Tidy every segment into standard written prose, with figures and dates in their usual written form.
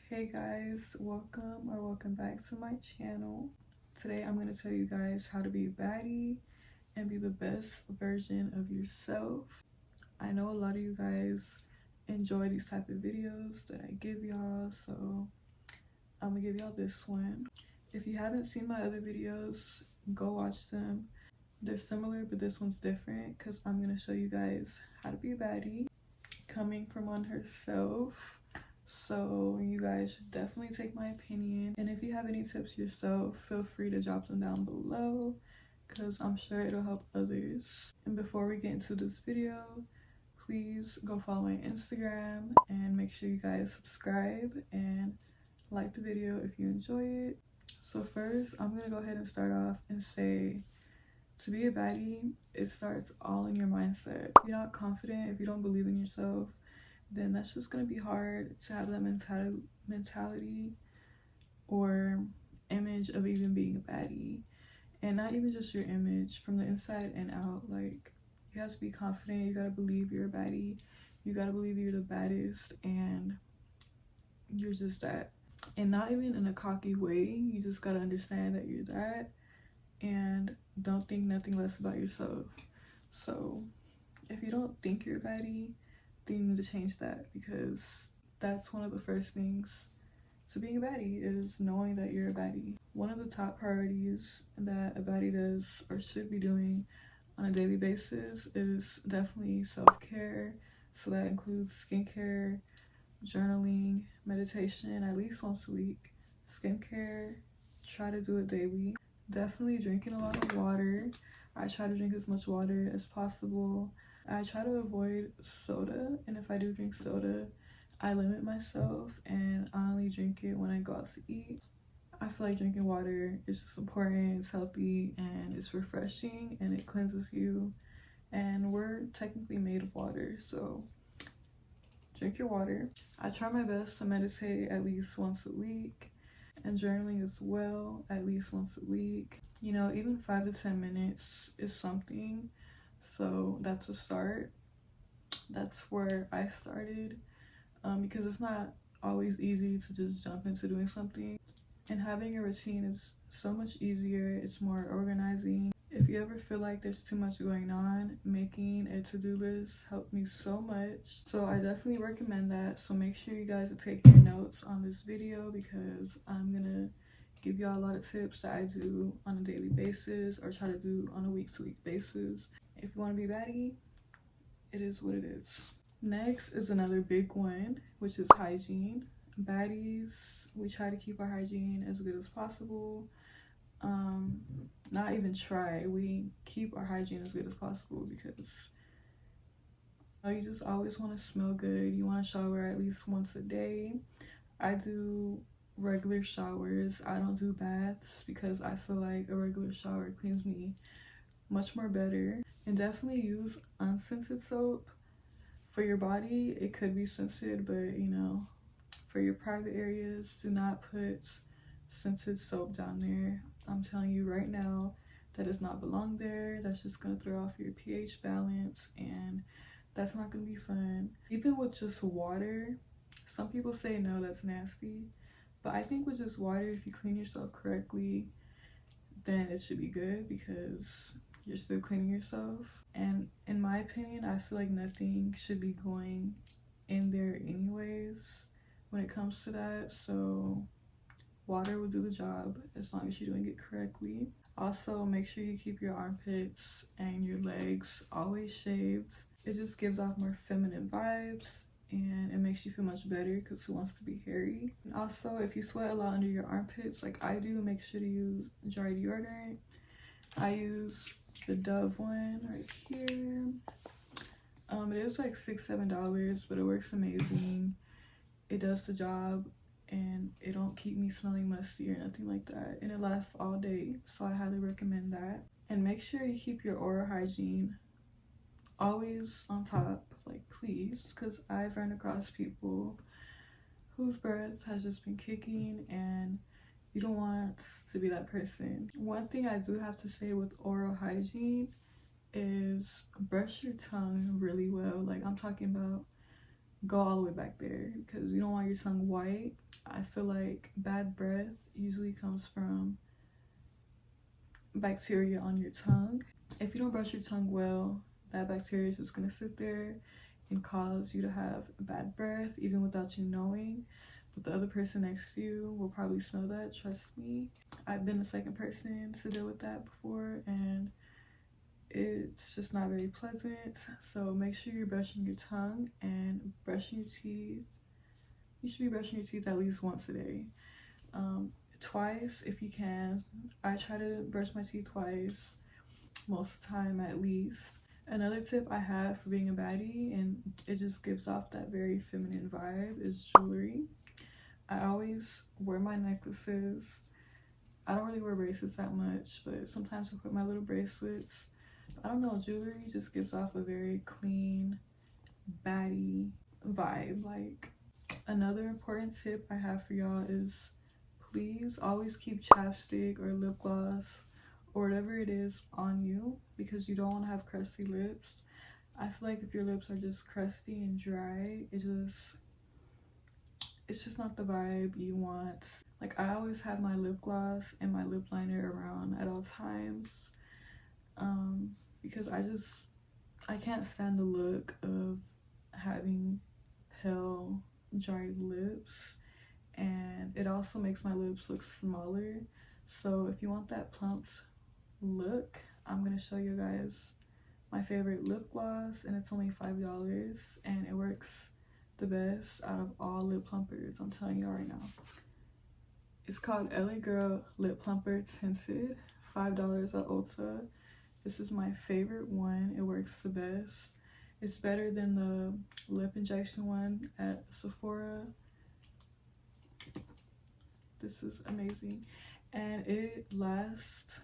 Hey guys, welcome back to my channel. Today I'm going to tell you guys how to be a baddie and be the best version of yourself. I know a lot of you guys enjoy these type of videos that I give y'all, so I'm gonna give y'all this one. If you haven't seen my other videos, go watch them. They're similar, but this one's different because I'm going to show you guys how to be a baddie coming from one herself. So you guys should definitely take my opinion, and if you have any tips yourself, feel free to drop them down below because I'm sure it'll help others. And before we get into this video, please go follow my Instagram and make sure you guys subscribe and like the video if you enjoy it. So first, I'm gonna go ahead and start off and say, to be a baddie, it starts all in your mindset. If you're not confident, if you don't believe in yourself, then that's just going to be hard to have that mentality or image of even being a baddie. And not even just your image, from the inside and out. Like, you have to be confident, you got to believe you're a baddie, you got to believe you're the baddest, and you're just that. And not even in a cocky way, you just got to understand that you're that and don't think nothing less about yourself. So if you don't think you're a baddie, then you need to change that, because that's one of the first things to being a baddie, is knowing that you're a baddie. One of the top priorities that a baddie does or should be doing on a daily basis is definitely self-care. So that includes skincare, journaling, meditation at least once a week, skincare, try to do it daily. Definitely drinking a lot of water. I try to drink as much water as possible. I try to avoid soda, and if I do drink soda, I limit myself and I only drink it when I go out to eat. I feel like drinking water is just important, it's healthy, and it's refreshing, and it cleanses you. And we're technically made of water, so drink your water. I try my best to meditate at least once a week, and journaling as well at least once a week. You know, even 5 to 10 minutes is something, so that's a start. That's where I started, because it's not always easy to just jump into doing something, and having a routine is so much easier. It's more organizing. If you ever feel like there's too much going on, making a to-do list helped me so much. So I definitely recommend that. So make sure you guys take your notes on this video, because I'm gonna give y'all a lot of tips that I do on a daily basis or try to do on a week-to-week basis. If you want to be baddie, it is what it is. Next is another big one, which is hygiene. Baddies, we try to keep our hygiene as good as possible. Not even try, we keep our hygiene as good as possible, because you just always want to smell good. You want to shower at least once a day. I do regular showers. I don't do baths because I feel like a regular shower cleans me much more better. And definitely use unscented soap. For your body, it could be scented, but you know, for your private areas, do not put scented soap down there. I'm telling you right now, that does not belong there. That's just gonna throw off your pH balance, and that's not gonna be fun. Even with just water, some people say no, that's nasty, but I think with just water, if you clean yourself correctly, then it should be good, because you're still cleaning yourself. And in my opinion, I feel like nothing should be going in there anyways when it comes to that. So water will do the job as long as you're doing it correctly. Also, make sure you keep your armpits and your legs always shaved. It just gives off more feminine vibes, and it makes you feel much better, because who wants to be hairy? And also, if you sweat a lot under your armpits like I do, make sure to use dry deodorant. I use the Dove one right here. It is like $6-7, but it works amazing. It does the job, and it don't keep me smelling musty or nothing like that, and it lasts all day, so I highly recommend that. And make sure you keep your oral hygiene always on top, like please, because I've run across people whose breath has just been kicking, and you don't want to be that person. One thing I do have to say with oral hygiene is brush your tongue really well. Like, I'm talking about go all the way back there because you don't want your tongue white. I feel like bad breath usually comes from bacteria on your tongue. If you don't brush your tongue well, that bacteria is just gonna sit there and cause you to have bad breath even without you knowing. But the other person next to you will probably smell that, trust me. I've been the second person to deal with that before, and it's just not very pleasant. So make sure you're brushing your tongue and brushing your teeth. You should be brushing your teeth at least once a day. Twice if you can. I try to brush my teeth twice most of the time at least. Another tip I have for being a baddie, and it just gives off that very feminine vibe, is jewelry. I always wear my necklaces. I don't really wear bracelets that much, but sometimes I put my little bracelets. I don't know, jewelry just gives off a very clean, baddie vibe. Like, another important tip I have for y'all is please always keep chapstick or lip gloss or whatever it is on you, because you don't want to have crusty lips. I feel like if your lips are just crusty and dry, it's just not the vibe you want. Like, I always have my lip gloss and my lip liner around at all times, because I can't stand the look of having pale, dry lips, and it also makes my lips look smaller. So if you want that plumped look, I'm gonna show you guys my favorite lip gloss, and it's only $5, and it works the best out of all lip plumpers. I'm telling you right now. It's called LA Girl Lip Plumper Tinted, $5 at Ulta. This is my favorite one. It works the best. It's better than the lip injection one at Sephora. This is amazing, and it lasts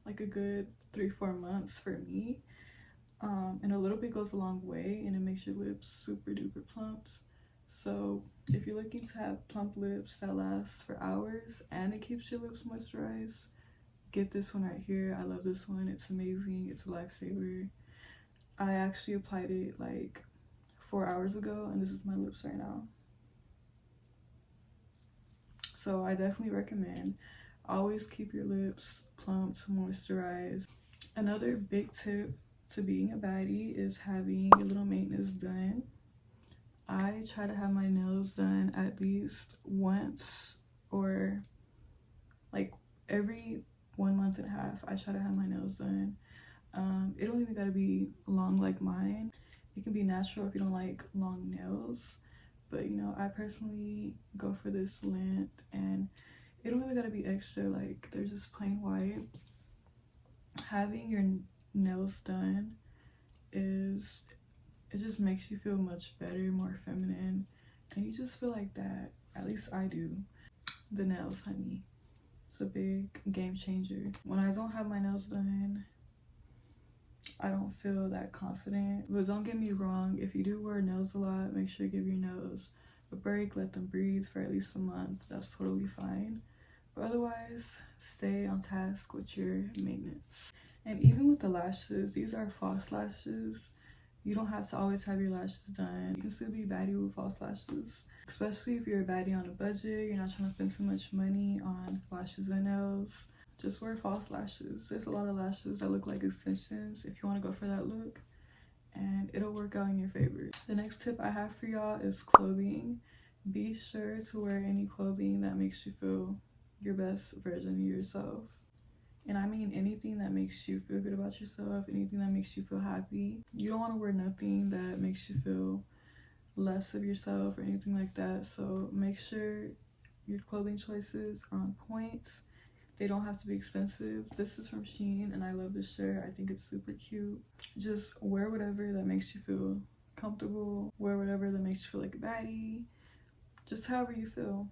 like a good 3-4 months for me. And a little bit goes a long way, and it makes your lips super duper plump. So if you're looking to have plump lips that last for hours and it keeps your lips moisturized, get this one right here. I love this one. It's amazing. It's a lifesaver. I actually applied it like 4 hours ago, and this is my lips right now. So I definitely recommend always keep your lips plump, moisturized. Another big tip to being a baddie is having a little maintenance done. I try to have my nails done at least once, or like every 1.5 months. I try to have my nails done. It don't even gotta be long like mine. It can be natural if you don't like long nails, but you know, I personally go for this length, and it don't even gotta be extra, like they're just plain white. Having your nails done it just makes you feel much better, more feminine, and you just feel like that. At least I do. The nails, honey, it's a big game changer. When I don't have my nails done, I don't feel that confident. But don't get me wrong, if you do wear nails a lot, make sure you give your nails a break, let them breathe for at least a month. That's totally fine. But otherwise, stay on task with your maintenance. And even with the lashes, these are false lashes. You don't have to always have your lashes done. You can still be baddie with false lashes. Especially if you're a baddie on a budget, you're not trying to spend too much money on lashes and nails. Just wear false lashes. There's a lot of lashes that look like extensions if you want to go for that look, and it'll work out in your favor. The next tip I have for y'all is clothing. Be sure to wear any clothing that makes you feel your best version of yourself. And I mean anything that makes you feel good about yourself, anything that makes you feel happy. You don't want to wear nothing that makes you feel less of yourself or anything like that. So make sure your clothing choices are on point. They don't have to be expensive. This is from Shein, and I love this shirt. I think it's super cute. Just wear whatever that makes you feel comfortable. Wear whatever that makes you feel like a baddie. Just however you feel.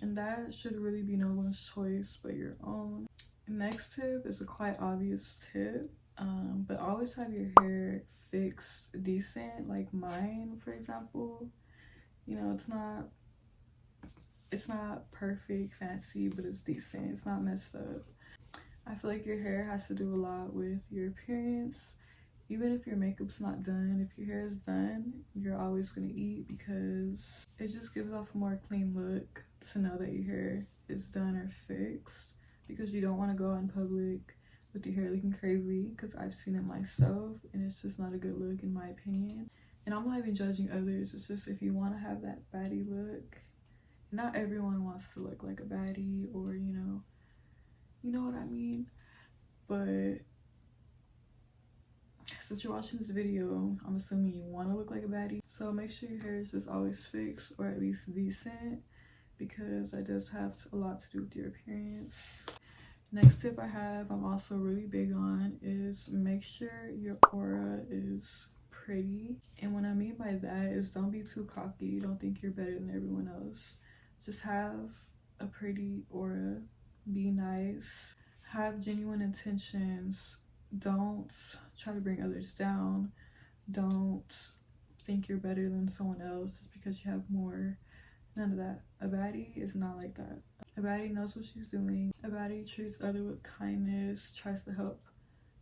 And that should really be no one's choice but your own. Next tip is a quite obvious tip, but always have your hair fixed decent, like mine, for example. You know, it's not perfect, fancy, but it's decent. It's not messed up. I feel like your hair has to do a lot with your appearance. Even if your makeup's not done, if your hair is done, you're always gonna eat because it just gives off a more clean look to know that your hair is done or fixed, because you don't want to go out in public with your hair looking crazy, because I've seen it myself and it's just not a good look in my opinion. And I'm not even judging others, it's just if you want to have that baddie look, not everyone wants to look like a baddie, or you know what I mean. But since you're watching this video, I'm assuming you want to look like a baddie. So make sure your hair is just always fixed, or at least decent, because that does have a lot to do with your appearance. Next tip I have, I'm also really big on, is make sure your aura is pretty. And what I mean by that is, don't be too cocky. Don't think you're better than everyone else. Just have a pretty aura. Be nice. Have genuine intentions. Don't try to bring others down. Don't think you're better than someone else just because you have more. None of that. A baddie is not like that. A baddie knows what she's doing. A baddie treats others with kindness, tries to help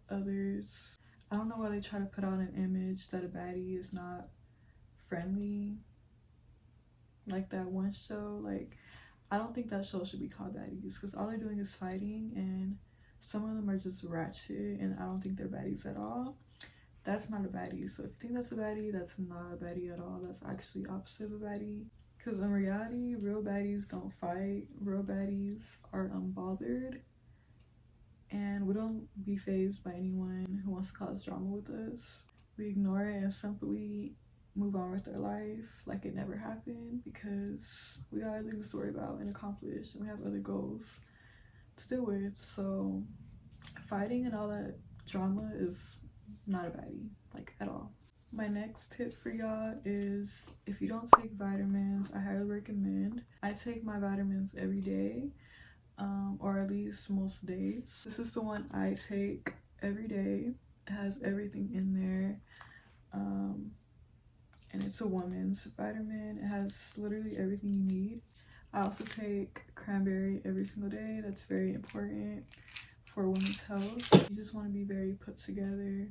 others. I don't know why they try to put out an image that a baddie is not friendly. Like that one show, like, I don't think that show should be called Baddies, because all they're doing is fighting, and some of them are just ratchet, and I don't think they're baddies at all. That's not a baddie. So if you think that's a baddie, that's not a baddie at all. That's actually opposite of a baddie. Because in reality, real baddies don't fight. Real baddies are unbothered, and we don't be fazed by anyone who wants to cause drama with us. We ignore it and simply move on with our life like it never happened, because we got other things to worry about and accomplish, and we have other goals to deal with. So fighting and all that drama is not a baddie, like, at all. My next tip for y'all is, if you don't take vitamins, I highly recommend. I take my vitamins every day, or at least most days. This is the one I take every day. It has everything in there, and it's a woman's vitamin. It has literally everything you need. I also take cranberry every single day. That's very important for women's health. You just want to be very put together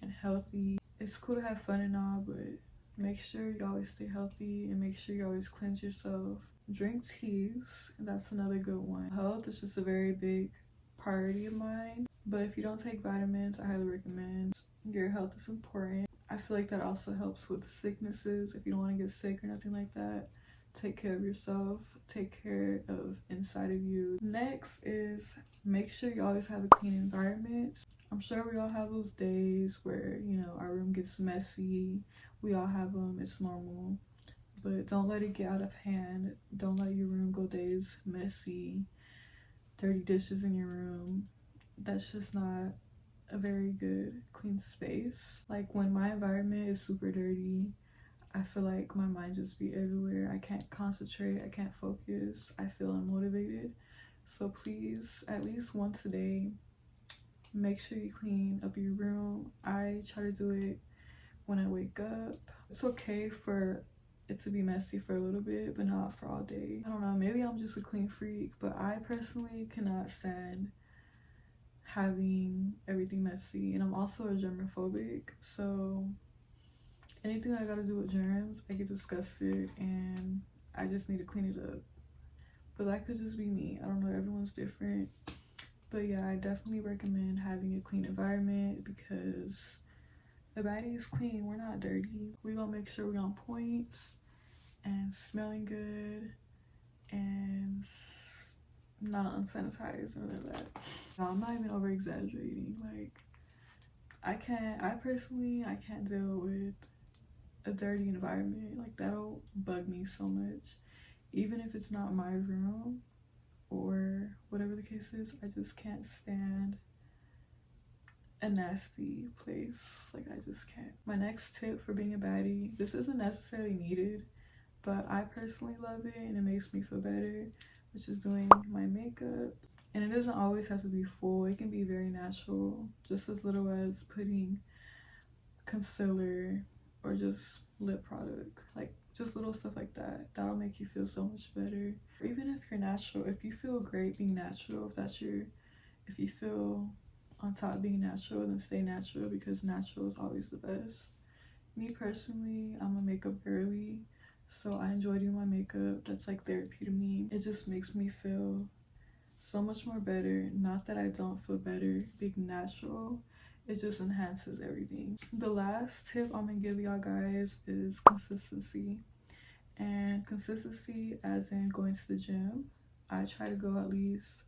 and healthy. It's cool to have fun and all, but make sure you always stay healthy, and make sure you always cleanse yourself. Drink teas, and that's another good one. Health is just a very big priority of mine, but if you don't take vitamins, I highly recommend. Your health is important. I feel like that also helps with sicknesses. If you don't want to get sick or nothing like that, take care of yourself, take care of inside of you. Next is, make sure you always have a clean environment. I'm sure we all have those days where, our room gets messy. We all have them, it's normal. But don't let it get out of hand. Don't let your room go days messy, dirty dishes in your room. That's just not a very good clean space. Like, when my environment is super dirty, I feel like my mind just be everywhere. I can't concentrate, I can't focus, I feel unmotivated. So please, at least once a day, make sure you clean up your room. I try to do it when I wake up. It's okay for it to be messy for a little bit, but not for all day. I don't know, maybe I'm just a clean freak, but I personally cannot stand having everything messy. And I'm also a germophobic, so anything I gotta do with germs, I get disgusted and I just need to clean it up. But that could just be me. I don't know, everyone's different. But yeah, I definitely recommend having a clean environment, because the baddie is clean, we're not dirty. We gonna make sure we're on point and smelling good and not unsanitized and none of that. No, I'm not even over exaggerating. Like, I personally can't deal with a dirty environment. Like, that'll bug me so much. Even if it's not my room or whatever the case is, I just can't stand a nasty place. Like, I just can't. My next tip for being a baddie, this isn't necessarily needed, but I personally love it and it makes me feel better, which is doing my makeup. And it doesn't always have to be full, it can be very natural, just as little as putting concealer or just lip product, like just little stuff like that. That'll make you feel so much better. Or even if you're natural, if you feel great being natural, if you feel on top of being natural, then stay natural, because natural is always the best. Me personally, I'm a makeup girly, so I enjoy doing my makeup. That's like therapy to me. It just makes me feel so much more better. Not that I don't feel better being natural, it just enhances everything. The last tip I'm gonna give y'all guys is consistency. And consistency as in going to the gym. I try to go at least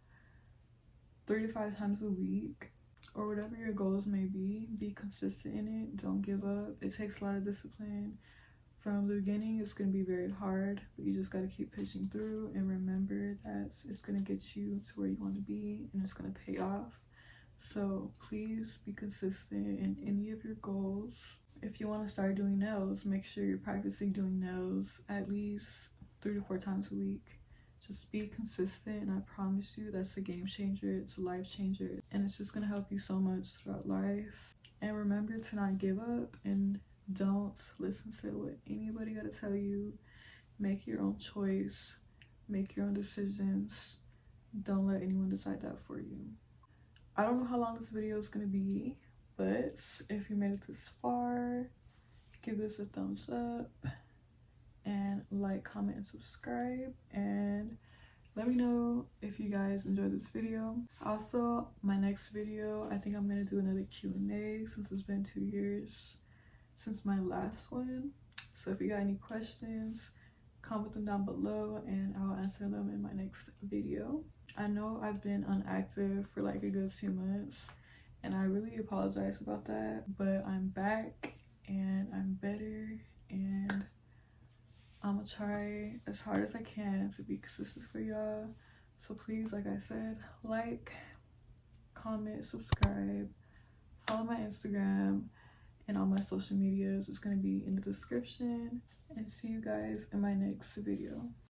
3 to 5 times a week, or whatever your goals may be. Be consistent in it. Don't give up. It takes a lot of discipline. From the beginning, it's going to be very hard, but you just got to keep pushing through, and remember that it's going to get you to where you want to be, and it's going to pay off. So please be consistent in any of your goals. If you want to start doing nails, make sure you're practicing doing nails at least 3 to 4 times a week. Just be consistent, and I promise you that's a game changer. It's a life changer, and it's just going to help you so much throughout life. And remember to not give up, and don't listen to what anybody got to tell you. Make your own choice. Make your own decisions. Don't let anyone decide that for you. I don't know how long this video is going to be, but if you made it this far, give this a thumbs up and like, comment, and subscribe, and let me know if you guys enjoyed this video. Also, my next video, I think I'm going to do another Q&A since it's been 2 years since my last one. So if you got any questions, comment them down below and I'll answer them in my next video. I know I've been inactive for like a good 2 months, and I really apologize about that, but I'm back and I'm better, and I'm gonna try as hard as I can to be consistent for y'all. So please, like I said, like, comment, subscribe, follow my Instagram and all my social medias. It's going to be in the description, and see you guys in my next video.